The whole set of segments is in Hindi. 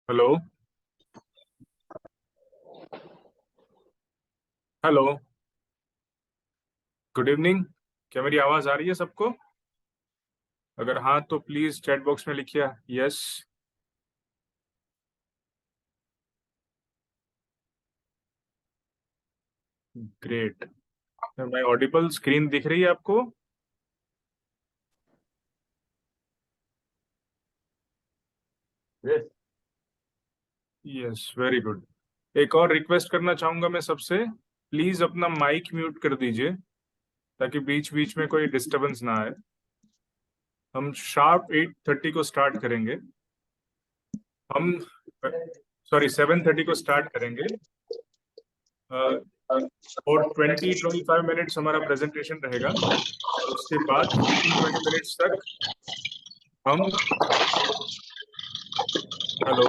हेलो। हेलो। Good evening. क्या मेरी आवाज आ रही है सबको? अगर हाँ तो प्लीज चैट बॉक्स में लिखिए yes. Great. My Audible screen दिख रही है आपको? यस। Yes, very good. एक और रिक्वेस्ट करना चाहूंगा मैं सबसे, प्लीज अपना माइक म्यूट कर दीजिए ताकि बीच बीच में कोई डिस्टरबेंस ना आए। हम शार्प 8:30 को स्टार्ट करेंगे। हम सॉरी 7:30 को स्टार्ट करेंगे। और 20-25 मिनट्स हमारा प्रेजेंटेशन रहेगा। और उसके बाद 15-20 मिनट्स तक हम। हेलो।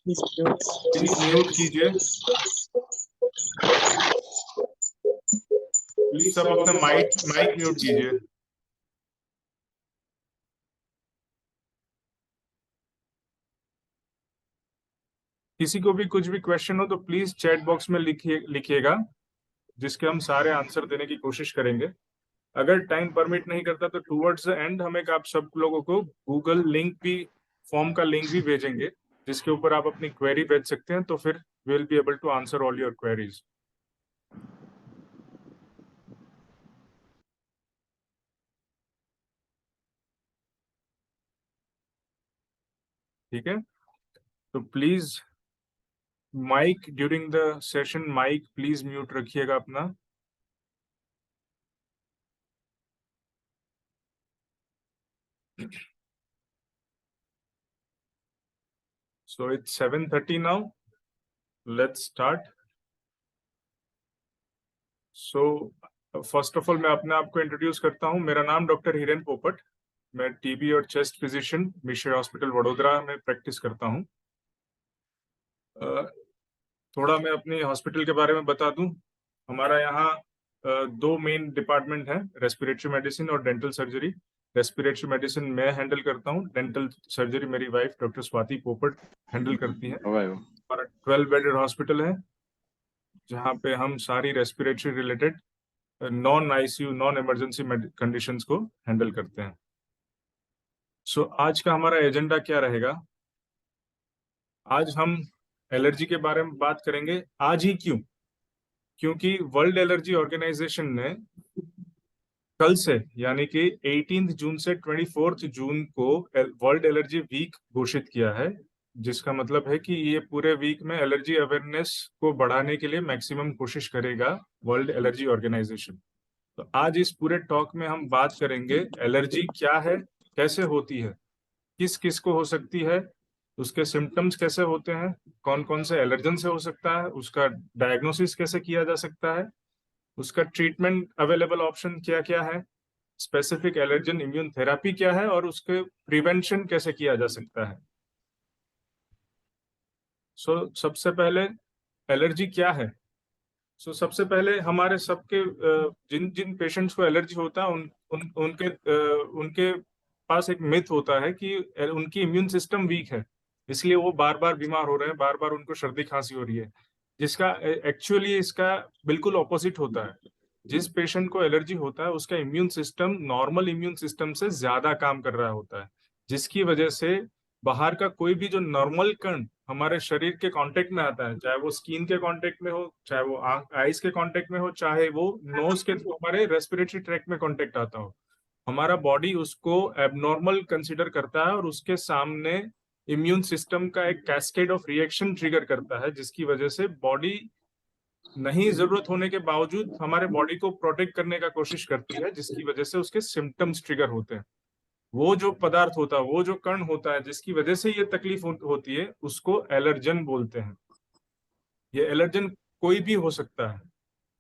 प्लीज म्यूट कीजिए। प्लीज सब अपना माइक माइक म्यूट कीजिए। किसी को भी कुछ भी क्वेश्चन हो तो प्लीज चैट बॉक्स में लिखिएगा, जिसके हम सारे आंसर देने की कोशिश करेंगे। अगर टाइम परमिट नहीं करता तो टुवर्ड्स द एंड हम एक आप सब लोगों को गूगल लिंक भी, फॉर्म का लिंक भी भेजेंगे, जिसके ऊपर आप अपनी क्वेरी भेज सकते हैं। तो फिर we will be able to answer all your queries. ठीक है, तो please mic during the session, mic please mute रखिएगा अपना। So it's 7:30 now. Let's start. So first of all मैं अपने आप को इंट्रोड्यूस करता हूँ। मेरा नाम डॉक्टर हिरेन पोपट। मैं टीबी और chest physician Mishra hospital Vadodara में प्रैक्टिस करता हूँ। थोड़ा मैं अपनी हॉस्पिटल के बारे में बता दूं। हमारा यहाँ दो मेन डिपार्टमेंट हैं, रेस्पिरेटरी मेडिसिन और डेंटल सर्जरी। रेस्पिरेटरी मेडिसिन मैं हैंडल करता हूँ, डेंटल सर्जरी मेरी वाइफ डॉक्टर स्वाति पोपट हैंडल करती है। हमारा 12 बेडेड हॉस्पिटल है, जहाँ पे हम सारी respiratory related non ICU non emergency conditions को हैंडल करते हैं। सो आज का हमारा एजेंडा क्या रहेगा? आज हम एलर्जी के बारे में बात करेंगे। आज ही क्यों? क्योंकि वर्ल्ड एलर्जी ऑर्गेनाइजेशन ने कल से, यानी कि 18 जून से 24 जून को वर्ल्ड एलर्जी वीक घोषित किया है। जिसका मतलब है कि ये पूरे वीक में एलर्जी अवेयरनेस को बढ़ाने के लिए मैक्सिमम कोशिश करेगा वर्ल्ड एलर्जी ऑर्गेनाइजेशन। तो आज इस पूरे टॉक में हम बात करेंगे एलर्जी क्या है, कैसे होती है, किस किस को हो सकती है, उसके सिम्टम्स कैसे होते हैं, कौन कौन से एलर्जन से हो सकता है, उसका डायग्नोसिस कैसे किया जा सकता है, उसका ट्रीटमेंट अवेलेबल ऑप्शन क्या क्या है, स्पेसिफिक एलर्जन इम्यून थेरेपी क्या है, और उसके प्रिवेंशन कैसे किया जा सकता है। सबसे पहले एलर्जी क्या है? सबसे पहले हमारे सबके जिन जिन पेशेंट्स को एलर्जी होता है उनके पास एक मिथ होता है कि उनकी इम्यून सिस्टम वीक है, इसलिए वो बार बार बीमार हो रहे हैं, बार बार उनको सर्दी खांसी हो रही है। जिसका एक्चुअली इसका बिल्कुल ऑपोजिट होता है। जिस पेशेंट को एलर्जी होता है उसका immune system normal immune system से ज्यादा काम कर रहा होता है, जिसकी वजह से बाहर का कोई भी जो नॉर्मल कण हमारे शरीर के कांटेक्ट में आता है, चाहे वो स्किन के कांटेक्ट में हो, चाहे वो आईज के कांटेक्ट में हो, चाहे वो नोज के थ्रू हमारे रेस्पिरेटरी ट्रैक्ट में कांटेक्ट आता हो, हमारा बॉडी उसको एबनॉर्मल कंसीडर करता है और उसके सामने इम्यून सिस्टम का एक कैस्केड ऑफ रिएक्शन ट्रिगर करता है, जिसकी वजह से बॉडी नहीं जरूरत होने के बावजूद हमारे बॉडी को प्रोटेक्ट करने का कोशिश करती है, जिसकी वजह से उसके सिम्टम्स ट्रिगर होते हैं। वो जो पदार्थ होता है, वो जो कण होता है जिसकी वजह से ये तकलीफ होती है, उसको एलर्जन बोलते हैं। ये एलर्जन कोई भी हो सकता है,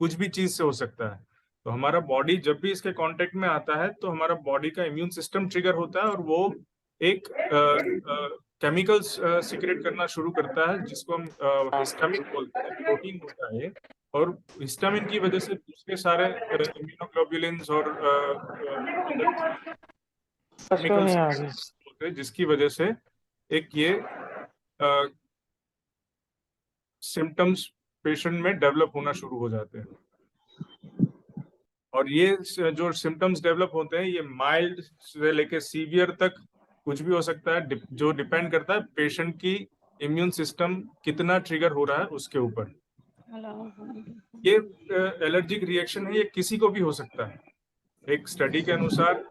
कुछ भी चीज से हो सकता है। तो हमारा बॉडी जब भी इसके कांटेक्ट में आता है तो हमारा बॉडी का इम्यून सिस्टम ट्रिगर होता है और वो एक केमिकल्स सिक्रेट करना शुरू करता है, जिसको हम हिस्टामिन बोलते हैं। प्रोटीन होता है ये। और हिस्टामिन की वजह से दूसरे सारे इम्यूनोग्लोबुलिन्स और फर्स्ट फ्लोर केमिकल्स में आ गई। होते हैं, जिसकी वजह से एक ये सिम्टम्स पेशेंट में डेवलप होना शुरू हो जाते हैं। और ये जो सिम्टम्स डेवलप होते हैं ये माइल्ड से लेके सीवियर तक कुछ भी हो सकता है, जो डिपेंड करता है पेशेंट की इम्यून सिस्टम कितना ट्रिगर हो रहा है उसके ऊपर। ये एलर्जिक रिएक्शन है, ये किसी को भी हो सकता है। एक स्टडी के अनुसार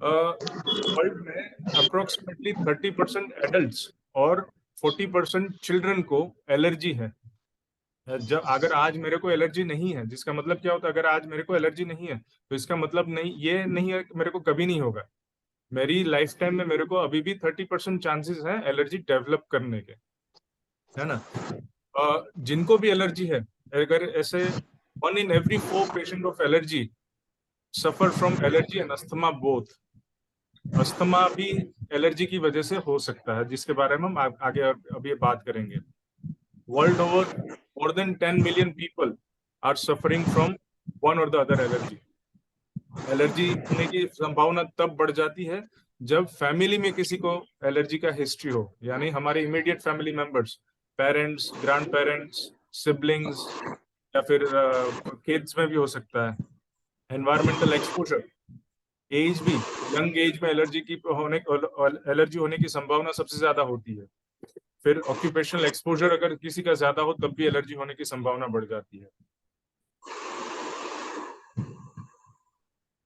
वर्ल्ड में अप्रोक्सीमेटली 30% एडल्ट्स और 40% चिल्ड्रन को एलर्जी है। जब अगर आज मेरे को एलर्जी नहीं है, जिसका मतलब क्या होता है, अगर आज मेरे को एलर्जी नहीं है तो इसका मतलब नहीं ये नहीं है कि मेरे को कभी नहीं होगा। मेरी लाइफ टाइम में मेरे को अभी भी 30% चांसेस हैं एलर्जी डेवलप करने के, है ना। जिनको भी एलर्जी है, अगर ऐसे 1 in every 4 patient of allergy suffer from allergy and asthma both. Asthma भी एलर्जी की वजह से हो सकता है, जिसके बारे में हम आगे अभी बात करेंगे। World over more than 10 million people are suffering from one or the other allergy. Allergy होने की संभावना तब बढ़ जाती है जब फैमिली में किसी को एलर्जी का हिस्ट्री हो, यानी हमारे immediate family members, parents, grand parents, siblings, या फिर किड्स में भी हो सकता है। एनवायरमेंटल एक्सपोजर, एज भी, यंग एज में एलर्जी होने की संभावना सबसे ज्यादा होती है। फिर ऑक्यूपेशनल एक्सपोजर अगर किसी का ज्यादा हो तब भी एलर्जी होने की संभावना बढ़ जाती है।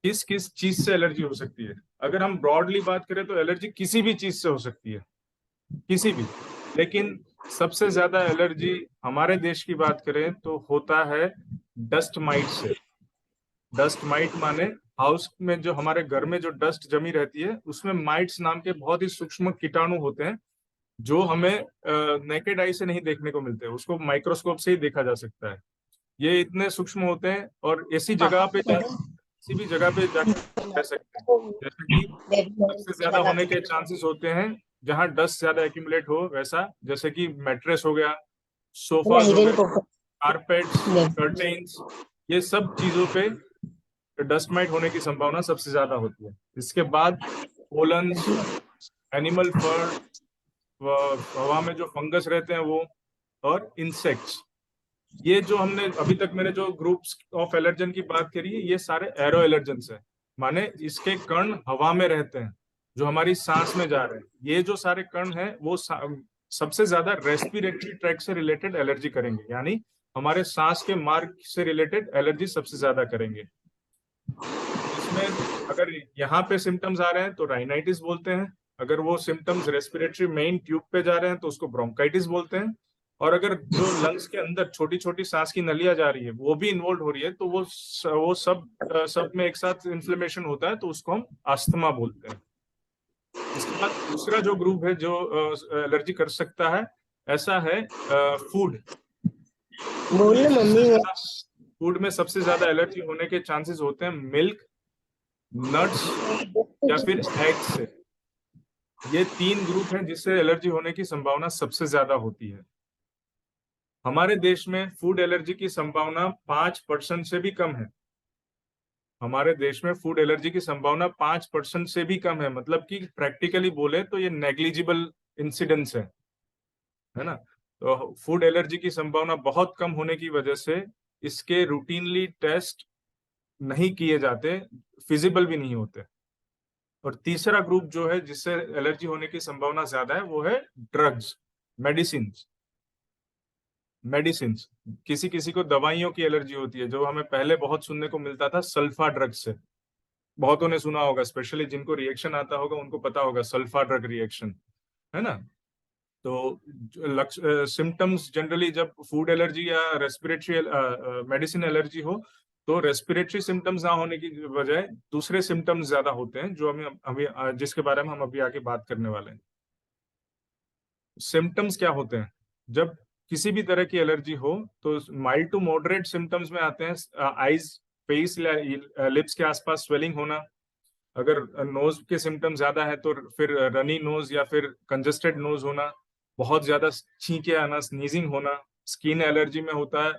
किस किस चीज से एलर्जी हो सकती है? अगर हम ब्रॉडली बात करें तो एलर्जी किसी भी चीज से हो सकती है, किसी भी। लेकिन सबसे ज्यादा एलर्जी हमारे देश की बात करें तो होता है dust might say. Dust might माने हाउस में जो हमारे घर में जो डस्ट जमी रहती है उसमें माइट्स नाम के बहुत ही सूक्ष्म कीटाणु होते हैं, जो हमें नेकेड आई से नहीं देखने को मिलते, उसको माइक्रोस्कोप से ही देखा जा सकता है। ये इतने सूक्ष्म होते हैं और ऐसी जगह पे किसी भी जगह पे जाकर रह सकते हैं, जैसे कि सबसे ज्यादा होने के चांसेस होते हैं जहां डस्ट ज्यादा एक्यूमुलेट हो, वैसा जैसे कि मैट्रेस हो गया, सोफाज हो गए, कारपेट्स, कर्टेन्स, ये सब चीजों पे डस्ट माइट होने की संभावना सबसे ज्यादा होती है। इसके बाद पोलन, एनिमल फर, हवा में जो फंगस रहते हैं वो, और इंसेक्ट्स। ये जो हमने अभी तक मेरे जो ग्रुप्स ऑफ एलर्जन की बात करी है, ये सारे एरो एलर्जेंस है, माने इसके कण हवा में रहते हैं जो हमारी सांस में जा रहे हैं। ये जो सारे कण हैं वो सबसे ज्यादा रेस्पिरेटरी ट्रैक्ट से रिलेटेड एलर्जी करेंगे, यानी हमारे सांस के मार्ग से रिलेटेड एलर्जी सबसे ज्यादा करेंगे। इसमें अगर यहाँ पे सिम्टम्स आ रहे हैं तो राइनाइटिस बोलते हैं, अगर वो सिम्टम्स रेस्पिरेटरी मेन ट्यूब पे जा रहे हैं तो उसको ब्रोंकाइटिस बोलते हैं, और अगर जो लंग्स के अंदर छोटी छोटी सांस की नलियां जा रही है वो भी इन्वॉल्व हो रही है तो वो सब में एक साथ इन्फ्लेमेशन होता है, तो उसको हम अस्थमा बोलते हैं। इसके बाद दूसरा जो ग्रुप है जो एलर्जी कर सकता है, ऐसा है फूड। फूड में सबसे ज्यादा एलर्जी होने के चांसेस होते हैं मिल्क, नट्स या फिर एग से। ये 3 ग्रुप हैं जिससे एलर्जी होने की संभावना सबसे ज्यादा होती है। हमारे देश में फूड एलर्जी की संभावना 5% से भी कम है। हमारे देश में फूड एलर्जी की संभावना 5% से भी कम है, मतलब कि प्रैक्टिकली बोले तो ये नेग्लिजिबल इंसिडेंस है ना। तो फूड एलर्जी की संभावना बहुत कम होने की वजह से इसके रूटीनली टेस्ट नहीं किए जाते, फिजिबल भी नहीं होते। और तीसरा ग्रुप जो है जिससे एलर्जी होने की संभावना ज्यादा है वो है ड्रग्स, मेडिसिन। किसी किसी को दवाइयों की एलर्जी होती है, जो हमें पहले बहुत सुनने को मिलता था सल्फा ड्रग से। बहुतों ने सुना होगा, स्पेशली जिनको रिएक्शन आता होगा उनको पता होगा सल्फा ड्रग रिएक्शन, है ना। तो सिम्टम्स जनरली जब फूड एलर्जी या रेस्पिरेटरी मेडिसिन एलर्जी हो तो रेस्पिरेटरी सिम्टम्स ना होने की बजाय दूसरे सिम्टम्स ज्यादा होते हैं, जो हमें अभी जिसके बारे में हम अभी आगे बात करने वाले हैं। सिम्टम्स क्या होते हैं जब किसी भी तरह की एलर्जी हो? तो माइल्ड टू मॉडरेट सिम्टम्स में आते हैं आईज, फेस, लिप्स के आसपास स्वेलिंग होना। अगर नोज के सिम्टम्स ज्यादा है तो फिर रनी नोज या फिर कंजेस्टेड नोज होना, बहुत ज्यादा छींके आना, स्नीजिंग होना। स्किन एलर्जी में होता है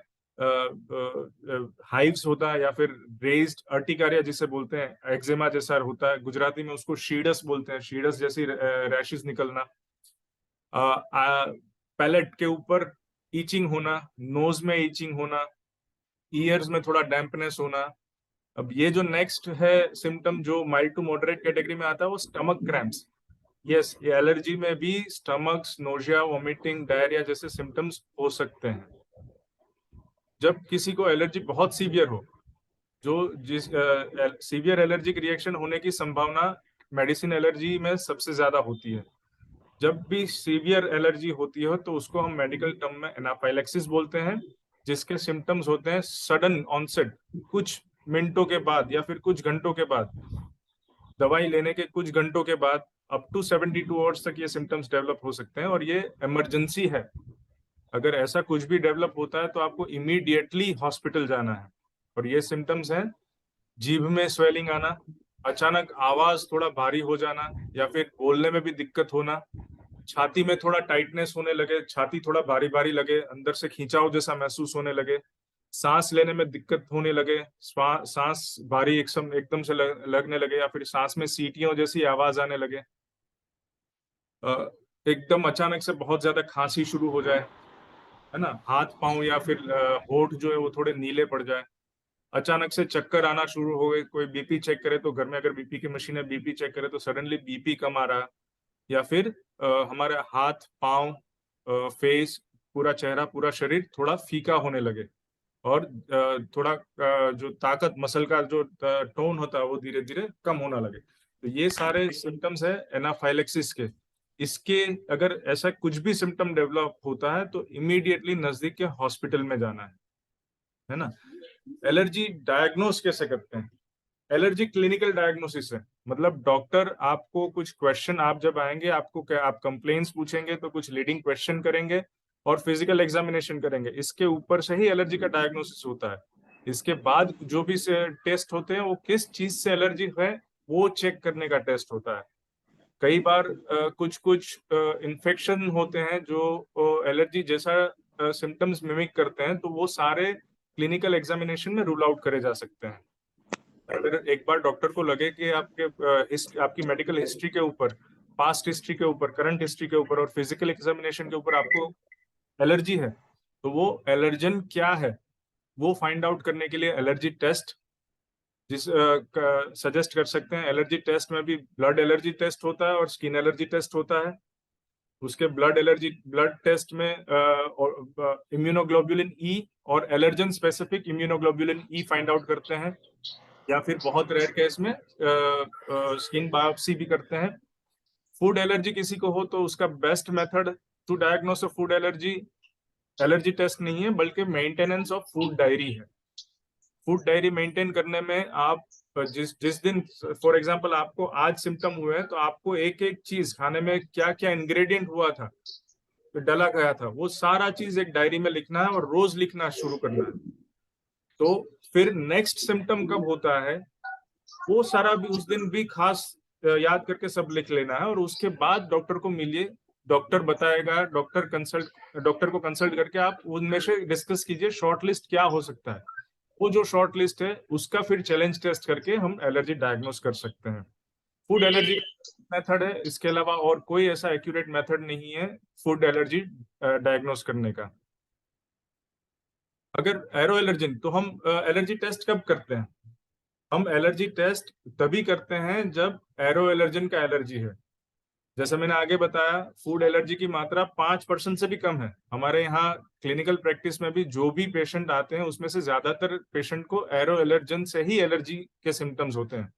हाइव्स होता है, या फिर रेज्ड अर्टिकारिया जिसे बोलते हैं, एक्जिमा जैसा होता है, गुजराती में उसको शीडस बोलते हैं, शीडस जैसी रैशेस निकलना। पैलेट के ऊपर ईचिंग होना, नोज में ईचिंग होना, ईयर्स में थोड़ा डैम्पनेस होना। अब ये जो नेक्स्ट है सिम्टम जो माइल्ड टू मॉडरेट कैटेगरी में आता है वो स्टमक क्रैम्प्स। यस, ये एलर्जी में भी स्टमक्स, नोजिया, वोमिटिंग, डायरिया जैसे सिम्टम्स हो सकते हैं। जब किसी को एलर्जी बहुत सीवियर हो, जो जिस सीवियर एलर्जिक रिएक्शन होने की संभावना मेडिसिन एलर्जी में सबसे ज्यादा होती है। जब भी सीवियर एलर्जी होती है तो उसको हम मेडिकल टर्म में एनाफाइलेक्सिस बोलते हैं, जिसके सिम्टम्स होते हैं सडन ऑनसेट, कुछ मिनटों के बाद या फिर कुछ घंटों के बाद, दवाई लेने के कुछ घंटों के बाद अप टू 72 आवर्स तक ये सिम्टम्स डेवलप हो सकते हैं और ये इमरजेंसी है। अगर ऐसा कुछ भी डेवलप होता है तो आपको इमीडिएटली हॉस्पिटल जाना है। और ये सिम्टम्स हैं जीभ में स्वेलिंग आना, अचानक आवाज थोड़ा भारी हो जाना या फिर बोलने में भी दिक्कत होना, छाती में थोड़ा टाइटनेस होने लगे, छाती थोड़ा भारी भारी लगे, अंदर से खिंचाव जैसा महसूस होने लगे, सांस लेने में दिक्कत होने लगे, सांस भारी एकदम से लगने लगे या फिर सांस में सीटियों जैसी आवाज आने लगे, एकदम अचानक से बहुत ज्यादा खांसी शुरू हो जाए, है ना, हाथ पांव या फिर होठ जो है वो थोड़े नीले पड़ जाए, अचानक से चक्कर आना शुरू हो गए, कोई बीपी चेक करे तो घर में अगर बीपी की मशीन है, बीपी चेक करे तो सडनली बीपी कम आ रहा, या फिर हमारे हाथ पांव, फेस, पूरा चेहरा, पूरा शरीर थोड़ा फीका होने लगे और थोड़ा जो ताकत मसल का जो टोन होता है वो धीरे धीरे कम होना लगे। तो ये सारे सिम्टम्स है एनाफाइलेक्सिस के। इसके अगर ऐसा कुछ भी सिम्टम डेवलप होता है तो इमीडिएटली नजदीक के हॉस्पिटल में जाना है ना। एलर्जी डायग्नोस कैसे करते हैं? एलर्जी क्लिनिकल डायग्नोसिस है, मतलब डॉक्टर आपको कुछ क्वेश्चन, आप जब आएंगे आपको आप कंप्लेंट्स पूछेंगे तो कुछ लीडिंग क्वेश्चन करेंगे और फिजिकल एग्जामिनेशन करेंगे, इसके ऊपर से ही एलर्जी का डायग्नोसिस होता है। इसके बाद जो भी टेस्ट होते हैं वो किस चीज से एलर्जी है वो चेक करने का टेस्ट होता है। कई बार कुछ कुछ इन्फेक्शन होते हैं जो एलर्जी जैसा सिम्टम्स मिमिक करते हैं, तो वो सारे क्लिनिकल एग्जामिनेशन में रूल आउट करे जा सकते हैं। अगर एक बार डॉक्टर को लगे कि आपकी मेडिकल हिस्ट्री के ऊपर, पास्ट हिस्ट्री के ऊपर, करंट हिस्ट्री के ऊपर और फिजिकल एग्जामिनेशन के ऊपर आपको एलर्जी है, तो वो एलर्जन क्या है वो फाइंड आउट करने के लिए एलर्जी टेस्ट जिस सजेस्ट कर सकते हैं। एलर्जी टेस्ट में भी ब्लड एलर्जी टेस्ट होता है और स्किन एलर्जी टेस्ट होता है। उसके ब्लड टेस्ट में इम्यूनोग्लोबुलिन ई और allergen specific immunoglobulin E find out करते हैं, या फिर बहुत रेयर केस में स्किन बायोप्सी भी करते हैं। फूड एलर्जी किसी को हो तो उसका best method to diagnose food allergy allergy test नहीं है बल्कि मेंटेनेंस ऑफ फूड डायरी है। फूड डायरी मेंटेन करने में आप जिस जिस दिन फॉर एग्जांपल आपको आज सिम्टम हुए हैं तो आपको एक एक चीज खाने में क्या क्या इंग्रेडिएंट हुआ था, तो डला गया था, वो सारा चीज एक डायरी में लिखना है और रोज लिखना शुरू करना है। तो फिर नेक्स्ट सिम्टम कब होता है वो सारा भी उस दिन भी खास याद करके सब लिख लेना है और उसके बाद डॉक्टर को मिलिए, डॉक्टर बताएगा, डॉक्टर को कंसल्ट करके आप उनमें से डिस्कस कीजिए शॉर्ट लिस्ट क्या हो सकता है। वो जो शॉर्ट लिस्ट है उसका फिर चैलेंज टेस्ट करके हम एलर्जी डायग्नोस कर सकते हैं। फूड एलर्जी मेथड है, इसके अलावा और कोई ऐसा एक्यूरेट मेथड नहीं है फूड एलर्जी डायग्नोस करने का। अगर एरो एलर्जन, तो हम एलर्जी टेस्ट कब करते हैं? हम एलर्जी टेस्ट तभी करते हैं जब एरो एलर्जन का एलर्जी है। जैसे मैंने आगे बताया, फूड एलर्जी की मात्रा 5% से भी कम है। हमारे यहाँ क्लिनिकल प्रैक्टिस में भी जो भी पेशेंट आते हैं उसमें से ज्यादातर पेशेंट को एरो एलर्जन से ही एलर्जी के सिम्टम्स होते हैं।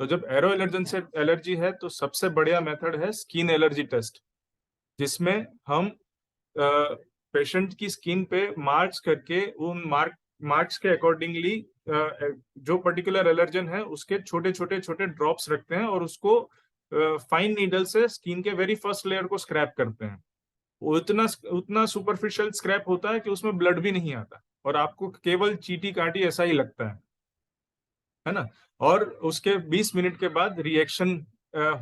तो जब एरो एलर्जन से एलर्जी है तो सबसे बढ़िया मेथड है स्किन एलर्जी टेस्ट, जिसमें हम पेशेंट की स्किन पे मार्क्स करके उन मार्क्स के अकॉर्डिंगली जो पर्टिकुलर एलर्जन है उसके छोटे छोटे छोटे ड्रॉप्स रखते हैं और उसको फाइन नीडल से स्किन के वेरी फर्स्ट लेयर को स्क्रैप करते हैं। वो उतना उतना सुपरफिशियल स्क्रैप होता है कि उसमें ब्लड भी नहीं आता और आपको केवल चीटी काटी ऐसा ही लगता है ना। और उसके 20 मिनट के बाद रिएक्शन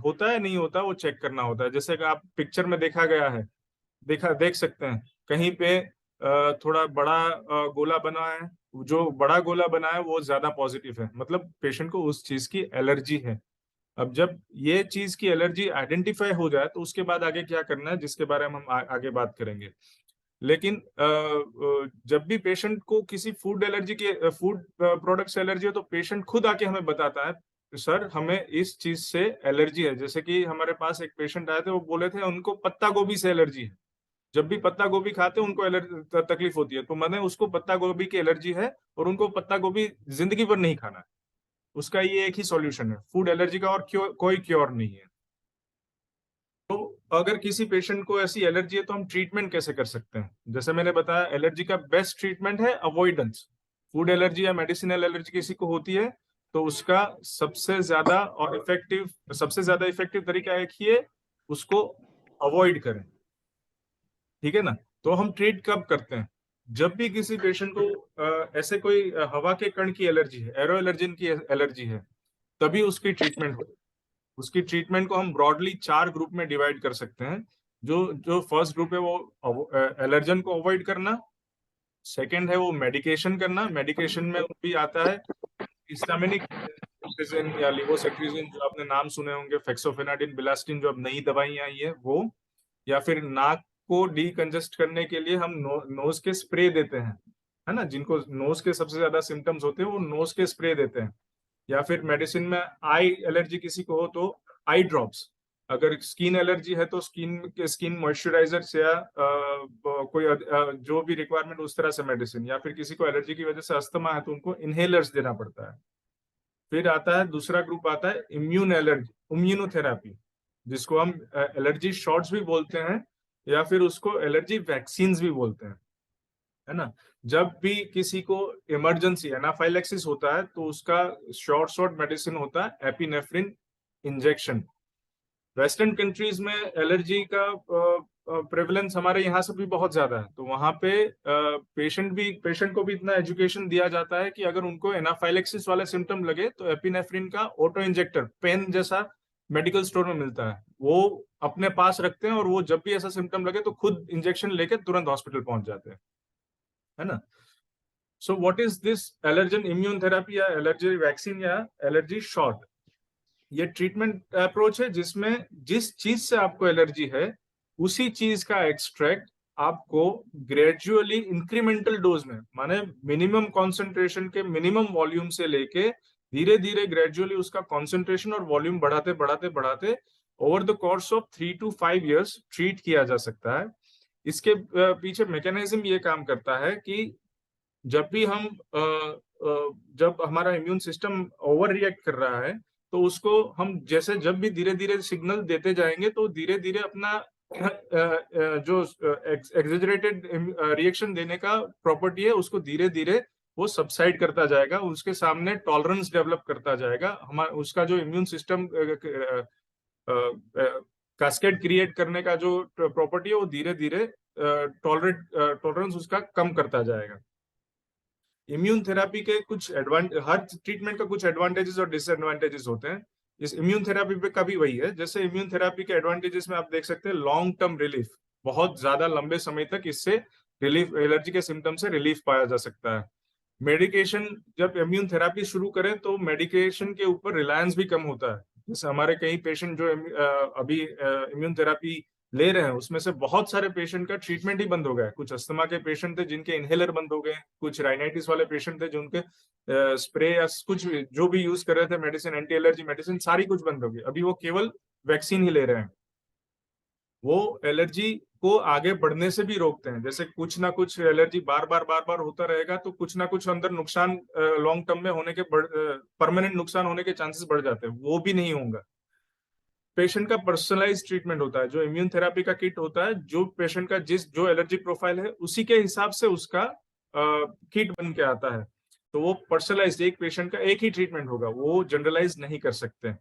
होता है नहीं होता वो चेक करना होता है। जैसे कि आप पिक्चर में देखा गया है, देख सकते हैं कहीं पे थोड़ा बड़ा गोला बना है, जो बड़ा गोला बना है वो ज्यादा पॉजिटिव है, मतलब पेशेंट को उस चीज की एलर्जी है। अब जब ये चीज की एलर्जी आइडेंटिफाई हो जाए तो उसके बाद आगे क्या करना है, जिसके बारे में हम आगे बात करेंगे। लेकिन जब भी पेशेंट को किसी फूड एलर्जी के फूड प्रोडक्ट से एलर्जी हो तो पेशेंट खुद आके हमें बताता है, सर हमें इस चीज से एलर्जी है। जैसे कि हमारे पास एक पेशेंट आए थे, वो बोले थे उनको पत्ता गोभी से एलर्जी है। जब भी पत्ता गोभी खाते हैं उनको एलर्जी तकलीफ होती है, तो मैंने उसको पत्ता गोभी की एलर्जी है और उनको पत्ता गोभी जिंदगी भर नहीं खाना है। उसका ये एक ही सॉल्यूशन है फूड एलर्जी का, और कोई क्योर नहीं है। तो अगर किसी पेशेंट को ऐसी एलर्जी है तो हम ट्रीटमेंट कैसे कर सकते हैं? जैसे मैंने बताया, एलर्जी का बेस्ट ट्रीटमेंट है अवॉइडेंस। फूड एलर्जी या मेडिसिनल एलर्जी किसी को होती है तो उसका सबसे ज्यादा इफेक्टिव तरीका एक ही है, उसको अवॉइड करें। ठीक है ना? तो हम ट्रीट कब करते हैं? जब भी किसी पेशेंट को ऐसे कोई हवा के कण की एलर्जी है, एरो एलर्जिन की एलर्जी है, तभी उसकी ट्रीटमेंट हो। उसकी ट्रीटमेंट को हम ब्रॉडली 4 ग्रुप में डिवाइड कर सकते हैं। जो जो फर्स्ट ग्रुप है वो एलर्जन को अवॉइड करना। सेकंड है वो मेडिकेशन करना। मेडिकेशन में भी आता है हिस्टामिनिक या लिवोसेट्रिजिन, जो आपने नाम सुने होंगे, फेक्सोफेनाडिन, बिलास्टिन, जो अब नई दवाइयां आई है वो। या फिर नाक को डीकंजेस्ट करने के लिए हम नोज के स्प्रे देते हैं, है ना? जिनको नोज के सबसे ज्यादा सिम्टम्स होते हैं वो नोज के स्प्रे देते हैं। या फिर मेडिसिन में आई एलर्जी किसी को हो तो आई ड्रॉप्स। अगर स्किन एलर्जी है तो स्किन मॉइस्चराइजर या कोई जो भी रिक्वायरमेंट उस तरह से मेडिसिन। या फिर किसी को एलर्जी की वजह से अस्थमा है तो उनको इनहेलर्स देना पड़ता है। फिर आता है दूसरा ग्रुप, आता है इम्यूनोथेरापी, जिसको हम एलर्जी शॉट्स भी बोलते हैं या फिर उसको एलर्जी वैक्सीन्स भी बोलते हैं, है ना? जब भी किसी को इमरजेंसी एनाफाइलेक्सिस होता है तो उसका शॉर्ट मेडिसिन होता है एपिनेफ्रिन इंजेक्शन। वेस्टर्न कंट्रीज में एलर्जी का प्रेवलेंस हमारे यहाँ से भी बहुत ज्यादा है, तो वहां पे पेशेंट को भी इतना एजुकेशन दिया जाता है कि अगर उनको एनाफाइलेक्सिस वाले सिम्टम लगे तो एपिनेफ्रिन का ऑटो इंजेक्टर पेन जैसा मेडिकल स्टोर में मिलता है, वो अपने पास रखते हैं और वो जब भी ऐसा सिम्टम लगे तो खुद इंजेक्शन लेके तुरंत हॉस्पिटल पहुंच जाते हैं, है ना? So what is this allergen immune therapy या एलर्जी वैक्सीन या एलर्जी शॉट? ये ट्रीटमेंट अप्रोच है जिसमें जिस चीज से आपको एलर्जी है उसी चीज का एक्सट्रैक्ट आपको ग्रेजुअली इंक्रीमेंटल डोज में, माने मिनिमम कॉन्सेंट्रेशन के मिनिमम वॉल्यूम से लेके धीरे धीरे ग्रेजुअली उसका कॉन्सेंट्रेशन और वॉल्यूम बढ़ाते बढ़ाते बढ़ाते over the course of 3 to 5 years treat किया जा सकता है। इसके पीछे मैकेनिज्म ये काम करता है कि जब भी हम जब हमारा इम्यून सिस्टम ओवर रिएक्ट कर रहा है तो उसको हम जैसे जब भी धीरे धीरे सिग्नल देते जाएंगे तो धीरे धीरे अपना जो एग्जेजरेटेड रिएक्शन देने का प्रॉपर्टी है उसको धीरे धीरे वो सबसाइड करता जाएगा, उसके सामने टॉलरेंस डेवलप करता जाएगा। हमारा उसका जो इम्यून सिस्टम कैस्केड क्रिएट करने का जो प्रॉपर्टी है वो धीरे धीरे टॉलरेंस उसका कम करता जाएगा। इम्यून थेरेपी के कुछ हर ट्रीटमेंट का कुछ एडवांटेजेस और डिसएडवांटेजेस होते हैं। इस इम्यून थेरेपी पे का भी वही है। जैसे इम्यून थेरेपी के एडवांटेजेस में आप देख सकते हैं लॉन्ग टर्म रिलीफ, बहुत ज्यादा लंबे समय तक इससे रिलीफ, एलर्जी के सिम्टम से रिलीफ पाया जा सकता है। मेडिकेशन, जब इम्यून थेरेपी शुरू करें तो मेडिकेशन के ऊपर रिलायंस भी कम होता है। जैसे हमारे कई पेशेंट जो अभी इम्यून थेरेपी ले रहे हैं उसमें से बहुत सारे पेशेंट का ट्रीटमेंट ही बंद हो गया है। कुछ अस्थमा के पेशेंट थे जिनके इनहेलर बंद हो गए, कुछ राइनाइटिस वाले पेशेंट थे जो उनके स्प्रे या कुछ जो भी यूज कर रहे थे मेडिसिन, एंटी एलर्जी मेडिसिन, सारी कुछ बंद हो गई। अभी वो केवल वैक्सीन ही ले रहे हैं। वो एलर्जी को आगे बढ़ने से भी रोकते हैं। जैसे कुछ ना कुछ एलर्जी बार बार होता रहेगा तो कुछ ना कुछ अंदर नुकसान लॉन्ग टर्म में होने के परमानेंट नुकसान होने के चांसेस बढ़ जाते हैं, वो भी नहीं होगा। पेशेंट का पर्सनलाइज ट्रीटमेंट होता है। जो इम्यून थेरेपी का किट होता है, जो पेशेंट का जो एलर्जी प्रोफाइल है उसी के हिसाब से उसका किट बन के आता है। तो वो पर्सनलाइज, एक पेशेंट का एक ही ट्रीटमेंट होगा, वो जनरलाइज नहीं कर सकते।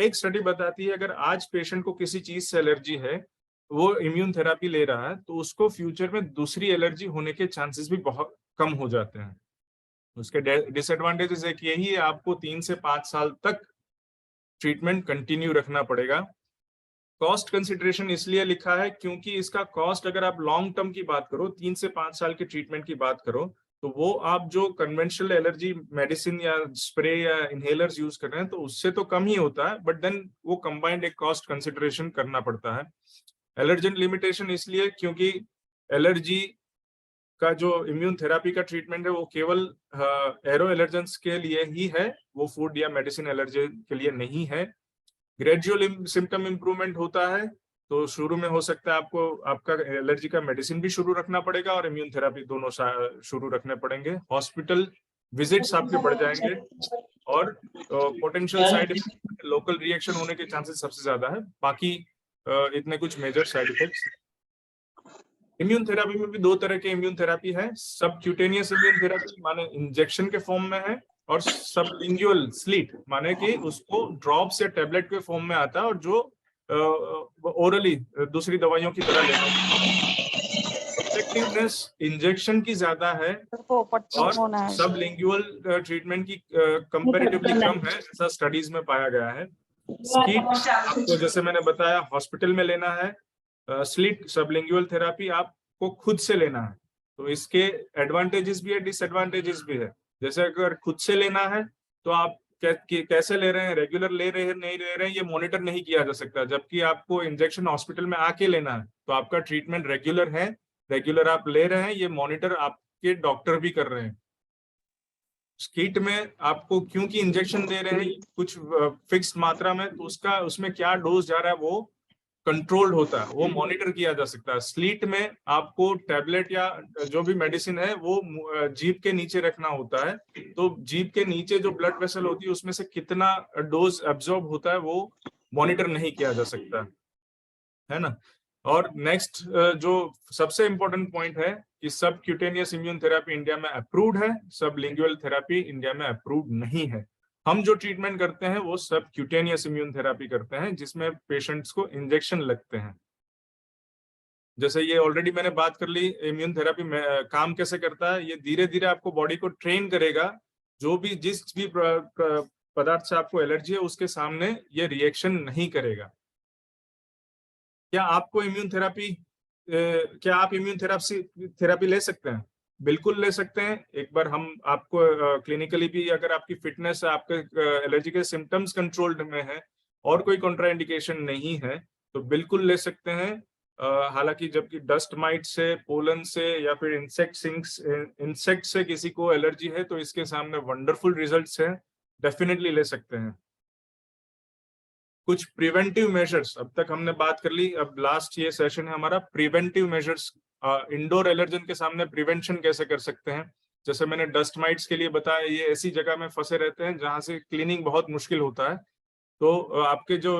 एक स्टडी बताती है अगर आज पेशेंट को किसी चीज से एलर्जी है, वो इम्यून थेरेपी ले रहा है, तो उसको फ्यूचर में दूसरी एलर्जी होने के चांसेस भी बहुत कम हो जाते हैं। उसके डिसएडवांटेजेस एक यही है, आपको 3 से 5 साल तक ट्रीटमेंट कंटिन्यू रखना पड़ेगा। कॉस्ट कंसिडरेशन इसलिए लिखा है क्योंकि इसका कॉस्ट, अगर आप लॉन्ग टर्म की बात करो, 3 से 5 साल के ट्रीटमेंट की बात करो, तो वो आप जो कन्वेंशनल एलर्जी मेडिसिन या स्प्रे या इनहेलर्स यूज कर रहे हैं तो उससे तो कम ही होता है, बट देन वो कंबाइंड एक कॉस्ट कंसिडरेशन करना पड़ता है। एलर्जन लिमिटेशन इसलिए क्योंकि एलर्जी का जो इम्यून थेरापी का ट्रीटमेंट है वो केवल एरो एलर्जेंस के लिए ही है, वो फूड या मेडिसिन एलर्जी के लिए नहीं है। ग्रेजुअल सिम्टम इंप्रूवमेंट होता है, तो शुरू में हो सकता है आपको आपका एलर्जी का मेडिसिन भी शुरू रखना पड़ेगा और इम्यून थेरापी दोनों शुरू रखने पड़ेंगे। हॉस्पिटल विजिट्स आपके बढ़ जाएंगे और potential side effect, local reaction होने के चांसेस सबसे ज्यादा है, बाकी इतने कुछ major side effects. Immune therapy में भी दो तरह के इम्यून थेरापी है। सब क्यूटेनियस इम्यून थेरापी माने इंजेक्शन के फॉर्म में है, और सबलिंगुअल स्लीट माने कि उसको ड्रॉप्स या टैबलेट के फॉर्म में आता है और जो ओरली दूसरी दवाइयों की तरह लेना होता है। इफेक्टिवनेस इंजेक्शन की ज्यादा है और सबलिंगुअल ट्रीटमेंट की कंपैरेटिवली कम है, ऐसा स्टडीज में पाया गया है। स्कीट आपको जैसे मैंने बताया हॉस्पिटल में लेना है, स्लिट सबलिंगुअल थेरापी आपको खुद से लेना है। तो इसके एडवांटेजेस भी है, डिसएडवांटेजेस भी है। जैसे अगर खुद से लेना है तो आप कैसे ले रहे हैं, रेगुलर ले रहे हैं नहीं ले रहे हैं, ये मॉनिटर नहीं किया जा सकता। जबकि आपको इंजेक्शन हॉस्पिटल में आके लेना है तो आपका ट्रीटमेंट रेगुलर है, रेगुलर आप ले रहे हैं, ये मॉनिटर आपके डॉक्टर भी कर रहे हैं। स्कीट में आपको क्योंकि इंजेक्शन दे रहे हैं कुछ फिक्स्ड मात्रा में, तो उसका उसमें क्या डोज जा रहा है वो कंट्रोल्ड होता है, वो मॉनिटर किया जा सकता है। स्लीट में आपको टैबलेट या जो भी मेडिसिन है वो जीभ के नीचे रखना होता है, तो जीभ के नीचे जो ब्लड वेसल होती है उसमें से कितना डोज एब्जॉर्ब होता है वो मॉनिटर नहीं किया जा सकता है ना। और नेक्स्ट जो सबसे इंपॉर्टेंट पॉइंट है कि सब क्यूटेनियस इम्यून थेरापी इंडिया में अप्रूव्ड है, सब लिंगुअल थेरापी इंडिया में अप्रूव्ड नहीं है। हम जो ट्रीटमेंट करते हैं वो सब क्यूटेनियस इम्यून थेरापी करते हैं, जिसमें पेशेंट्स को इंजेक्शन लगते हैं। जैसे ये ऑलरेडी मैंने बात कर ली इम्यून थेरापी में काम कैसे करता है। ये धीरे धीरे आपको बॉडी को ट्रेन करेगा, जो भी जिस भी पदार्थ से आपको एलर्जी है उसके सामने ये रिएक्शन नहीं करेगा। क्या आपको इम्यून थेरापी क्या आप इम्यून थेरापी ले सकते हैं? बिल्कुल ले सकते हैं। एक बार हम आपको क्लिनिकली भी अगर आपकी फिटनेस आपके एलर्जी के सिम्टम्स कंट्रोल्ड में है और कोई कॉन्ट्राइंडिकेशन नहीं है तो बिल्कुल ले सकते हैं। हालांकि जबकि डस्ट माइट से, पोलन से या फिर इंसेक्ट से किसी को एलर्जी है तो इसके सामने वंडरफुल रिजल्ट्स हैं, डेफिनेटली ले सकते हैं। कुछ प्रिवेंटिव मेजर्स अब तक हमने बात कर ली, अब लास्ट ये सेशन है हमारा प्रिवेंटिव मेजर्स। इंडोर एलर्जन के सामने प्रिवेंशन कैसे कर सकते हैं। जैसे मैंने डस्ट माइट्स के लिए बताया, ये ऐसी जगह में फंसे रहते हैं जहां से क्लीनिंग बहुत मुश्किल होता है, तो आपके जो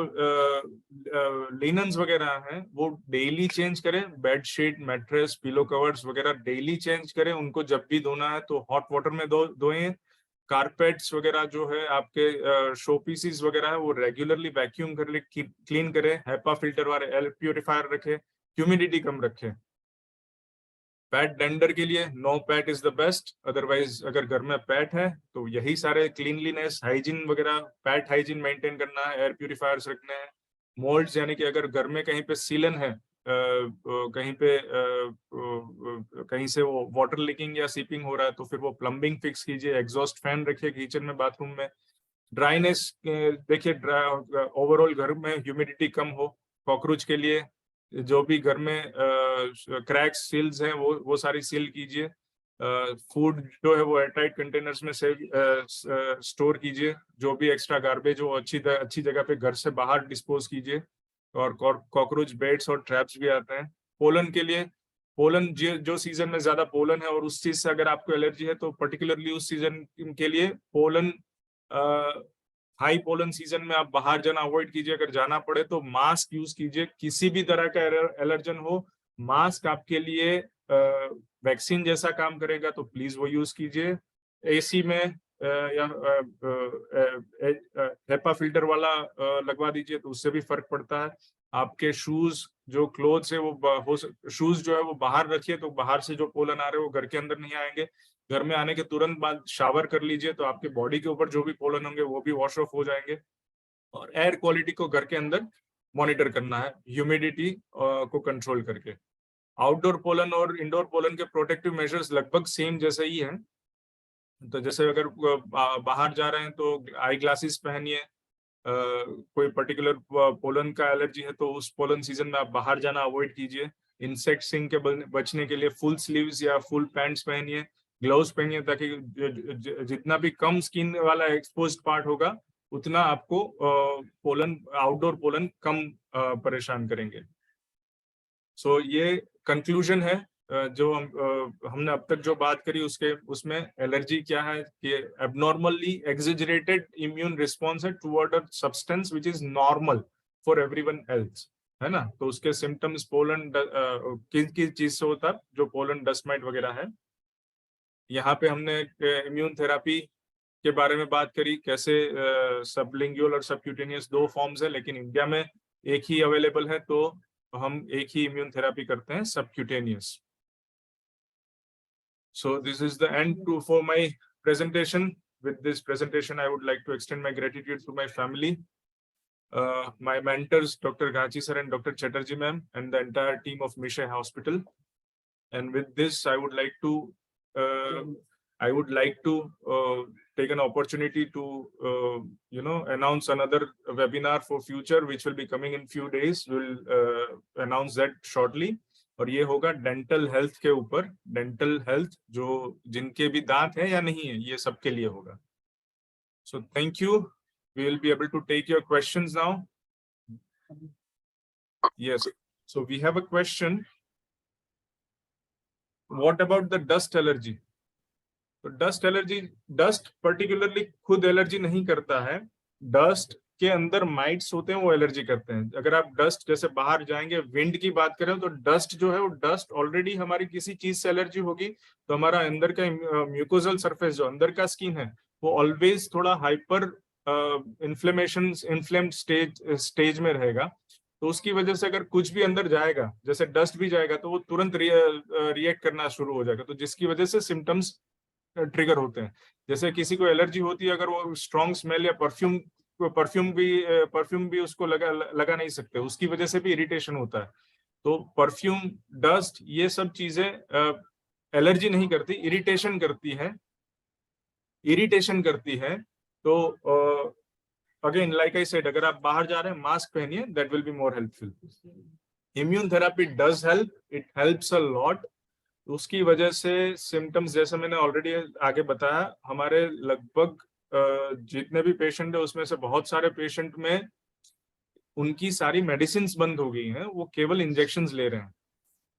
लिनन्स वगैरह हैं वो डेली चेंज करें, बेडशीट, मैट्रेस, पिलो कवर्स वगैरह डेली चेंज करें। उनको जब भी धोना है तो हॉट वाटर में धोएं। कारपेट्स वगैरह जो है आपके शो पीसीज वगैरह है वो रेगुलरली वैक्यूम कर ले, क्लीन करें। हेपा फिल्टर वाले एयर प्यूरिफायर रखें, ह्यूमिडिटी कम रखें। पैट डेंडर के लिए no pet is the best, otherwise अगर घर में पैट है तो यही सारे क्लीनलीनेस हाइजीन वगैरह, पैट हाइजीन मेंटेन करना है, एयर प्यूरिफायर्स रखने हैं। मोल्ड्स यानी कि अगर घर में कहीं पे सीलन है, कहीं पे कहीं से वो वाटर लीकिंग या सीपिंग हो रहा है तो फिर वो प्लम्बिंग फिक्स कीजिए। एग्जॉस्ट फैन रखिए किचन में, बाथरूम में। ड्राइनेस देखिए, ओवरऑल घर में ह्यूमिडिटी कम हो। कॉकरोच के लिए जो भी घर में क्रैक्स सील्स हैं वो सारी सील कीजिए। फूड जो है वो एयरटाइट कंटेनर्स में स्टोर कीजिए। जो भी एक्स्ट्रा गार्बेज हो अच्छी जगह पे घर से बाहर डिस्पोज कीजिए। और कॉकरोच बेड्स और ट्रैप्स भी आते हैं। पोलन के लिए, पोलन जो सीजन में ज्यादा पोलन है और उस चीज से अगर आपको एलर्जी है तो पर्टिकुलरली उस सीजन के लिए पोलन, हाई पोलन सीजन में आप बाहर जाना अवॉइड कीजिए। अगर जाना पड़े तो मास्क यूज कीजिए। किसी भी तरह का एलर्जन हो, मास्क आपके लिए वैक्सीन जैसा काम करेगा, तो प्लीज वो यूज कीजिए। एसी में या हेपा फिल्टर वाला लगवा दीजिए तो उससे भी फर्क पड़ता है। आपके शूज जो क्लोथ्स है वो शूज जो है वो बाहर रखिए, तो बाहर से जो पोलन आ रहे हैं वो घर के अंदर नहीं आएंगे। घर में आने के तुरंत बाद शावर कर लीजिए तो आपके बॉडी के ऊपर जो भी पोलन होंगे वो भी वॉश ऑफ हो जाएंगे। और एयर क्वालिटी को घर के अंदर मॉनिटर करना है, ह्यूमिडिटी को कंट्रोल करके। आउटडोर पोलन और इंडोर पोलन के प्रोटेक्टिव मेजर्स लगभग सेम जैसे ही हैं। तो जैसे अगर बाहर जा रहे हैं तो आई ग्लासेस पहनिए, कोई पर्टिकुलर पोलन का एलर्जी है तो उस पोलन सीजन में आप बाहर जाना अवॉइड कीजिए। इंसेक्ट सिंग के बचने के लिए फुल स्लीव्स या फुल पैंट्स पहनिए, ग्लव्स पहनिए, ताकि जितना भी कम स्किन वाला एक्सपोज्ड पार्ट होगा उतना आपको पोलन, आउटडोर पोलन कम परेशान करेंगे। सो ये कंक्लूजन है जो हमने अब तक जो बात करी उसमें एलर्जी क्या है कि एबनॉर्मली एग्जेजरेटेड इम्यून रिस्पॉन्स है toward a substance which is normal for everyone else, है ना। तो उसके सिम्टम्स पोलन किस चीज से होता है, जो पोलन डस्ट माइट वगैरह है। यहाँ पे हमने इम्यून थेरापी के बारे में बात करी, कैसे सबलिंगुअल और सबक्यूटेनियस दो फॉर्म्स है, लेकिन इंडिया में एक ही अवेलेबल है, तो हम एक ही इम्यून थेरापी करते हैं, subcutaneous. So this is the end for my presentation. With this presentation, I would like to extend my gratitude to my family, my mentors, Dr. Gachi sir and Dr. Chatterjee ma'am, and the entire team of Misha Hospital. And with this, I would like to take an opportunity to announce another webinar for future, which will be coming in few days. We'll announce that shortly. और ये होगा डेंटल हेल्थ के ऊपर। डेंटल हेल्थ जो जिनके भी दांत है या नहीं है, ये सबके लिए होगा। So thank you. We will be able to take your questions now. Yes, so we have a question, what about the dust allergy? तो डस्ट एलर्जी, डस्ट पर्टिकुलरली खुद एलर्जी नहीं करता है, डस्ट के अंदर माइट्स होते हैं वो एलर्जी करते हैं। अगर आप डस्ट, जैसे बाहर जाएंगे, विंड की बात करें तो डस्ट जो है वो डस्ट ऑलरेडी हमारी किसी चीज से एलर्जी होगी, तो हमारा अंदर का म्यूकोजल सरफेस जो अंदर का स्किन है वो ऑलवेज थोड़ा हाइपर इन्फ्लेम्ड स्टेज में रहेगा। तो उसकी वजह से अगर कुछ भी अंदर जाएगा, जैसे डस्ट भी जाएगा, तो वो तुरंत रिएक्ट करना शुरू हो जाएगा, तो जिसकी वजह से सिम्टम्स ट्रिगर होते हैं। जैसे किसी को एलर्जी होती है, अगर वो स्ट्रॉन्ग स्मेल या परफ्यूम भी उसको लगा नहीं सकते, उसकी वजह से भी इरिटेशन होता है। तो परफ्यूम, डस्ट, ये सब चीजें एलर्जी नहीं करती, इरिटेशन करती है। तो अगेन लाइक आई सेड, अगर आप बाहर जा रहे हैं मास्क पहनिए, that will be more helpful. Immune therapy does help, it helps a lot. उसकी वजह से सिम्टम्स, जैसे मैंने ऑलरेडी आगे बताया, हमारे लगभग जितने भी पेशेंट है उसमें से बहुत सारे पेशेंट में उनकी सारी मेडिसिन बंद हो गई हैं, वो केवल इंजेक्शंस ले रहे हैं।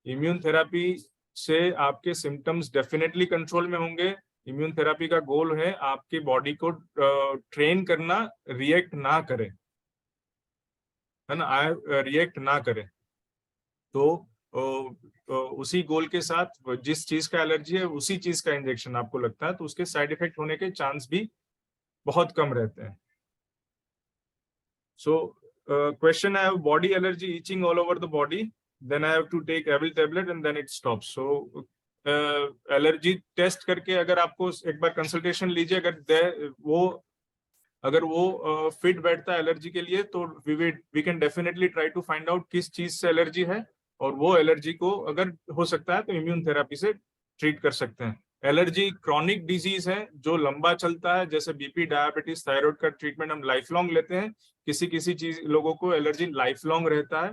इम्यून थेरापी से आपके सिम्टम्स डेफिनेटली कंट्रोल में होंगे। इम्यून थेरापी का गोल है आपकी बॉडी को ट्रेन करना, रिएक्ट ना करे, है ना, रिएक्ट ना करे। तो उसी गोल के साथ जिस चीज का एलर्जी है उसी चीज का इंजेक्शन आपको लगता है, तो उसके साइड इफेक्ट होने के चांस भी बहुत कम रहते हैं। So question, I have body allergy itching all over the body, then I have to take Avil tablet and then it stops. So allergy test करके अगर आपको एक बार कंसल्टेशन लीजिए, अगर वो फिट बैठता है एलर्जी के लिए, तो we can definitely try to find out किस चीज से एलर्जी है, और वो एलर्जी को अगर हो सकता है तो इम्यून थेरापी से ट्रीट कर सकते हैं। एलर्जी क्रॉनिक डिजीज है जो लंबा चलता है, जैसे बीपी, डायबिटीज, थायराइड का ट्रीटमेंट हम लाइफ लॉन्ग लेते हैं। किसी चीज लोगों को एलर्जी लाइफ लॉन्ग रहता है,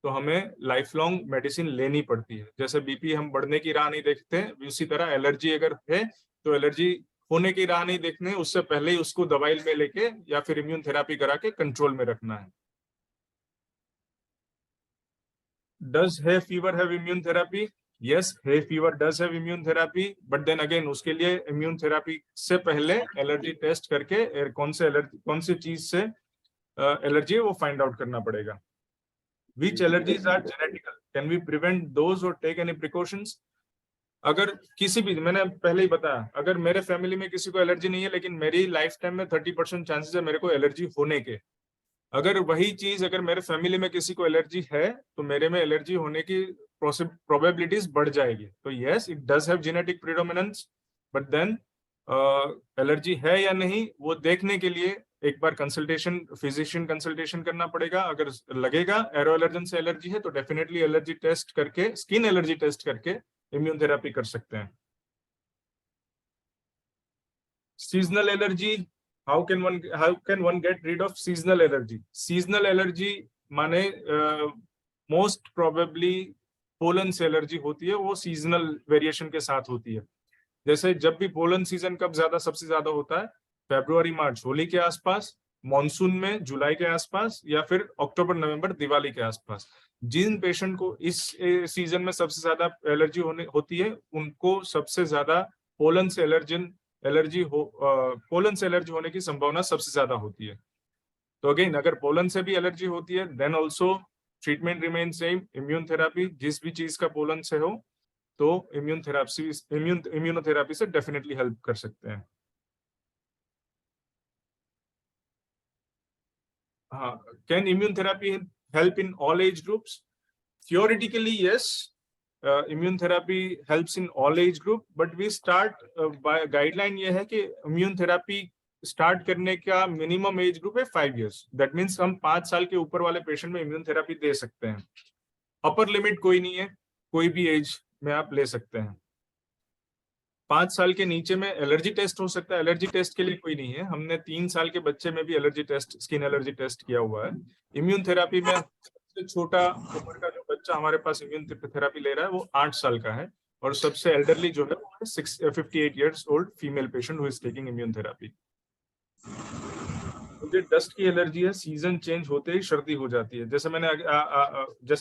तो हमें लाइफ लॉन्ग मेडिसिन लेनी पड़ती है। जैसे बीपी हम बढ़ने की राह नहीं देखते, उसी तरह एलर्जी अगर है तो एलर्जी होने की राह नहीं देखने, उससे पहले ही उसको दवाई में लेके या फिर इम्यून थेरापी करा के कंट्रोल में रखना है। Does hay fever have immune therapy? Yes, hay fever does have immune therapy, but then again उसके लिए इम्यून थेरापी से पहले एलर्जी टेस्ट करके कौन से चीज से एलर्जी है वो फाइंड आउट करना पड़ेगा। Which allergies are genetical? Can we prevent those or take any precautions? अगर किसी भी, मैंने पहले ही बताया, अगर मेरे फैमिली में किसी को एलर्जी नहीं है, लेकिन मेरी लाइफ टाइम में 30% चांसेस है मेरे को एलर्जी होने के। अगर वही चीज अगर मेरे फैमिली में किसी को एलर्जी है, तो मेरे में एलर्जी होने की प्रोबेबिलिटीज बढ़ जाएगी। तो yes, it does have genetic predominance, but then allergy है या नहीं वो देखने के लिए एक बार कंसल्टेशन, फिजिशियन कंसल्टेशन करना पड़ेगा। अगर लगेगा एरो एलर्जन से एलर्जी है तो डेफिनेटली एलर्जी टेस्ट करके, स्किन एलर्जी टेस्ट करके इम्यून थेरेपी कर सकते हैं। Seasonal allergy, how can one get rid of seasonal allergy? Seasonal allergy माने मोस्ट प्रोबेबली पोलन से एलर्जी होती है, वो सीजनल वेरिएशन के साथ होती है। जैसे जब भी पोलन सीजन कब सबसे ज्यादा होता है, फरवरी मार्च होली के आसपास, मॉनसून में जुलाई के आसपास, या फिर अक्टूबर नवंबर दिवाली के आसपास। जिन पेशेंट को इस सीजन में सबसे ज्यादा एलर्जी होती है, उनको सबसे ज्यादा पोलन से पोलन से एलर्जी होने की संभावना सबसे ज्यादा होती है। तो अगेन, अगर पोलन से भी एलर्जी होती है, then also treatment remain same, immune therapy. जिस भी चीज का पोलन से हो तो इम्यूनोथेरापी से डेफिनेटली हेल्प कर सकते हैं। हाँ, can immune therapy help in all age groups? Theoretically, yes, immune therapy helps in all age group, but we start by guideline ये है कि immune therapy स्टार्ट करने का मिनिमम एज ग्रुप है 5 years। दैट मीन्स हम 5 साल के ऊपर वाले पेशेंट में इम्यून थेरापी दे सकते हैं। अपर लिमिट कोई नहीं है, कोई भी एज में आप ले सकते हैं। 5 साल के नीचे में एलर्जी टेस्ट हो सकता है, एलर्जी टेस्ट के लिए कोई नहीं है। हमने 3 साल के बच्चे में भी allergy test, skin allergy test किया हुआ है। इम्यून थेरापी में सबसे छोटा उम्र का जो बच्चा हमारे पास इम्यून थेरापी ले रहा है वो 8 साल का है, और सबसे एल्डरली जो है वो है 58 years old female patient who is taking immune therapy. मुझे डस्ट की एलर्जी है, सीजन चेंज होते ही सर्दी हो जाती है। जैसे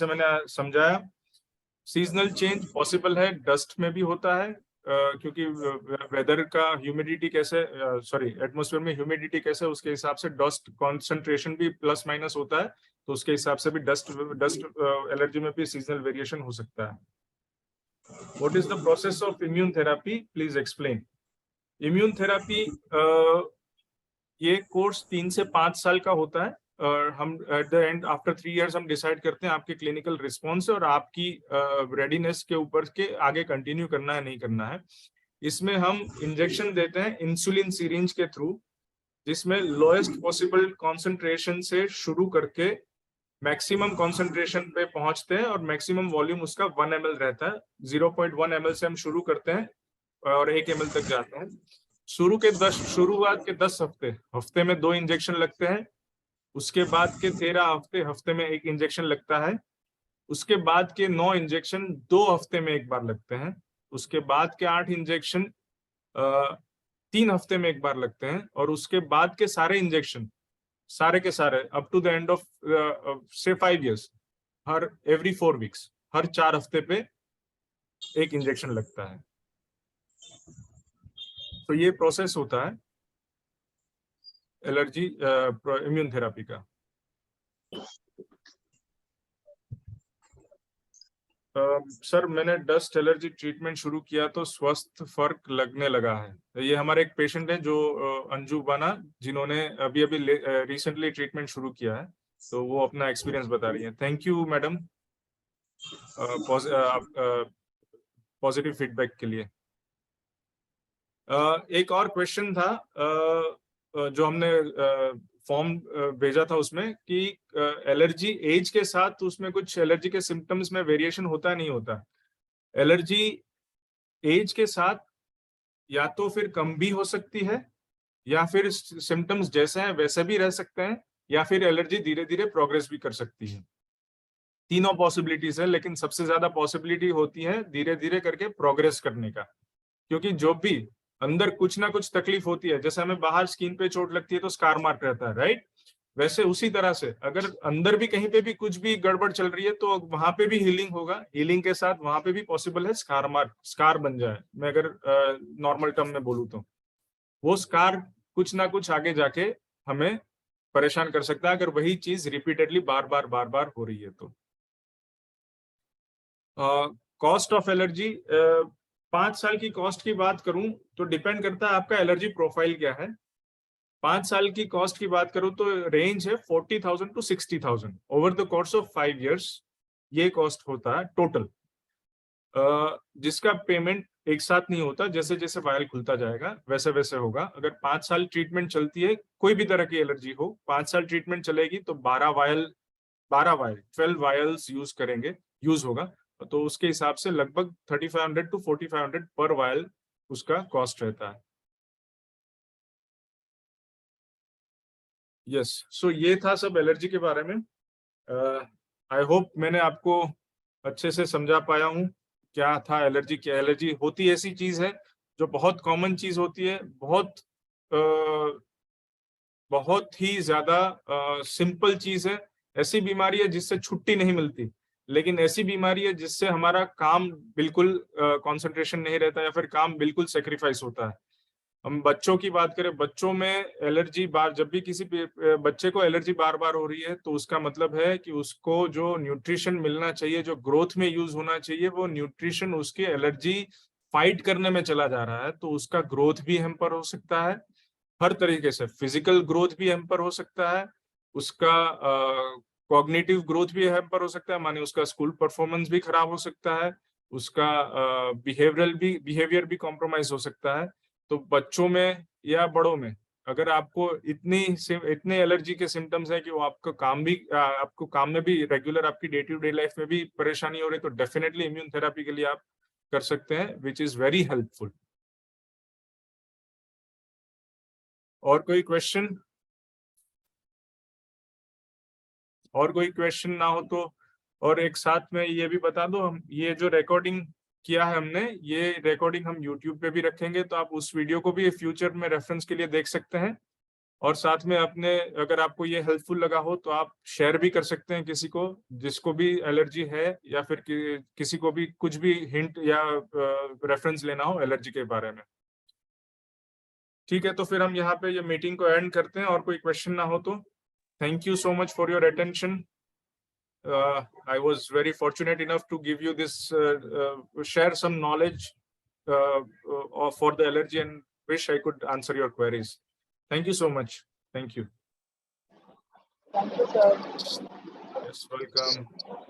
मैंने समझाया, सीजनल चेंज पॉसिबल है, डस्ट में भी होता है, क्योंकि वेदर का ह्यूमिडिटी कैसे, एटमॉस्फेयर में ह्यूमिडिटी कैसे, उसके हिसाब से डस्ट कॉन्सेंट्रेशन भी प्लस माइनस होता है, तो उसके हिसाब से भी डस्ट एलर्जी में भी सीजनल वेरिएशन हो सकता है। What is the process of immune therapy, please explain. Immune therapy ये कोर्स 3 से 5 साल का होता है, और हम at the end after 3 years हम डिसाइड करते हैं आपके क्लिनिकल रिस्पॉन्स और आपकी रेडीनेस के ऊपर के आगे कंटिन्यू करना है नहीं करना है। इसमें हम इंजेक्शन देते हैं इंसुलिन सिरिंज के थ्रू, जिसमें लोएस्ट पॉसिबल कॉन्सेंट्रेशन से शुरू करके मैक्सिमम कॉन्सेंट्रेशन पे पहुंचते हैं, और मैक्सिमम वॉल्यूम उसका 1 ml रहता है। 0.1 ml से हम शुरू करते हैं और 1 ml तक जाते हैं। शुरुआत के 10 हफ्ते में 2 इंजेक्शन लगते हैं। उसके बाद के 13 हफ्ते में 1 इंजेक्शन लगता है। उसके बाद के 9 इंजेक्शन 2 हफ्ते में 1 बार लगते हैं। उसके बाद के 8 इंजेक्शन 3 हफ्ते में 1 बार लगते हैं। और उसके बाद के सारे इंजेक्शन, सारे के सारे up to the end of से 5 years, हर एवरी 4 weeks, हर 4 हफ्ते पे 1 इंजेक्शन लगता है। तो ये प्रोसेस होता है एलर्जी इम्यून थेरापी का। सर, मैंने डस्ट एलर्जी ट्रीटमेंट शुरू किया तो स्वस्थ फर्क लगने लगा है। ये हमारे एक पेशेंट है जो अंजू बाना, जिन्होंने अभी रिसेंटली ट्रीटमेंट शुरू किया है, तो वो अपना एक्सपीरियंस बता रही है। Thank you madam positive feedback के लिए। एक और क्वेश्चन था जो हमने फॉर्म भेजा था उसमें, कि एलर्जी एज के साथ उसमें कुछ एलर्जी के सिम्टम्स में वेरिएशन होता नहीं होता। एलर्जी एज के साथ या तो फिर कम भी हो सकती है, या फिर सिम्टम्स जैसे हैं वैसे भी रह सकते हैं, या फिर एलर्जी धीरे धीरे प्रोग्रेस भी कर सकती है। तीनों पॉसिबिलिटीज है, लेकिन सबसे ज्यादा पॉसिबिलिटी होती है धीरे धीरे करके प्रोग्रेस करने का। क्योंकि जो भी अंदर कुछ ना कुछ तकलीफ होती है, जैसे हमें बाहर स्किन पे चोट लगती है तो स्कार मार्क रहता है, राइट? वैसे उसी तरह से अगर अंदर भी कहीं पे भी कुछ भी गड़बड़ चल रही है तो वहां पे भी हीलिंग होगा। हीलिंग के साथ वहां पे भी पॉसिबल है स्कार बन जाए। मैं अगर नॉर्मल टर्म में बोलूँ तो वो स्कार कुछ ना कुछ आगे जाके हमें परेशान कर सकता है, अगर वही चीज रिपीटेडली बार बार हो रही है तो। कॉस्ट ऑफ एलर्जी, 5 साल की कॉस्ट की बात करूं तो डिपेंड करता है आपका एलर्जी प्रोफाइल क्या है। 5 साल की कॉस्ट की बात करूं तो रेंज है 40,000 to 60,000 over the course of 5 years। ये कॉस्ट होता है टोटल, जिसका पेमेंट एक साथ नहीं होता, जैसे जैसे वायल खुलता जाएगा वैसे वैसे होगा। अगर 5 साल ट्रीटमेंट चलती है, कोई भी तरह की एलर्जी हो, 5 साल ट्रीटमेंट चलेगी तो 12 वायल 12 वायल्स यूज होगा। तो उसके हिसाब से लगभग 3500 to 4500 पर वायल उसका कॉस्ट रहता है। यस, सो ये था सब एलर्जी के बारे में। आई होप मैंने आपको अच्छे से समझा पाया हूँ क्या था एलर्जी। क्या एलर्जी होती ऐसी चीज है जो बहुत कॉमन चीज होती है, बहुत ही ज्यादा सिंपल चीज है। ऐसी बीमारी है जिससे छुट्टी नहीं मिलती, लेकिन ऐसी बीमारी है जिससे हमारा काम बिल्कुल कंसंट्रेशन नहीं रहता, या फिर काम बिल्कुल सेक्रीफाइस होता है। हम बच्चों की बात करें, बच्चों में एलर्जी जब भी किसी बच्चे को एलर्जी बार बार हो रही है, तो उसका मतलब है कि उसको जो न्यूट्रिशन मिलना चाहिए, जो ग्रोथ में यूज होना चाहिए, वो न्यूट्रिशन उसकी एलर्जी फाइट करने में चला जा रहा है। तो उसका ग्रोथ भी हैम्पर हो सकता है, हर तरीके से। फिजिकल ग्रोथ भी हैम्पर हो सकता है, उसका कॉग्निटिव ग्रोथ भी हैम्पर हो सकता है, माने उसका स्कूल परफॉर्मेंस भी खराब हो सकता है, उसका बिहेवियर भी कॉम्प्रोमाइज हो सकता है। तो बच्चों में या बड़ों में अगर आपको इतने एलर्जी के सिम्टम्स है कि वो आपको काम में भी, रेगुलर आपकी डे टू डे लाइफ में भी परेशानी हो रही है, तो डेफिनेटली इम्यून थेरेपी के लिए आप कर सकते हैं, विच इज वेरी हेल्पफुल। और कोई क्वेश्चन? और कोई क्वेश्चन ना हो तो, और एक साथ में ये भी बता दो, हम ये जो रिकॉर्डिंग किया है हमने, ये रिकॉर्डिंग हम YouTube पे भी रखेंगे, तो आप उस वीडियो को भी फ्यूचर में रेफरेंस के लिए देख सकते हैं। और साथ में अपने, अगर आपको ये हेल्पफुल लगा हो तो आप शेयर भी कर सकते हैं किसी को जिसको भी एलर्जी है, या फिर किसी को भी कुछ भी हिंट या रेफरेंस लेना हो एलर्जी के बारे में। ठीक है, तो फिर हम यहाँ पे ये मीटिंग को एंड करते हैं, और कोई क्वेश्चन ना हो तो। Thank you so much for your attention. I was very fortunate enough to give you this, share some knowledge for the allergy, and wish I could answer your queries. Thank you so much. Thank you. Thank you, sir. Yes, welcome.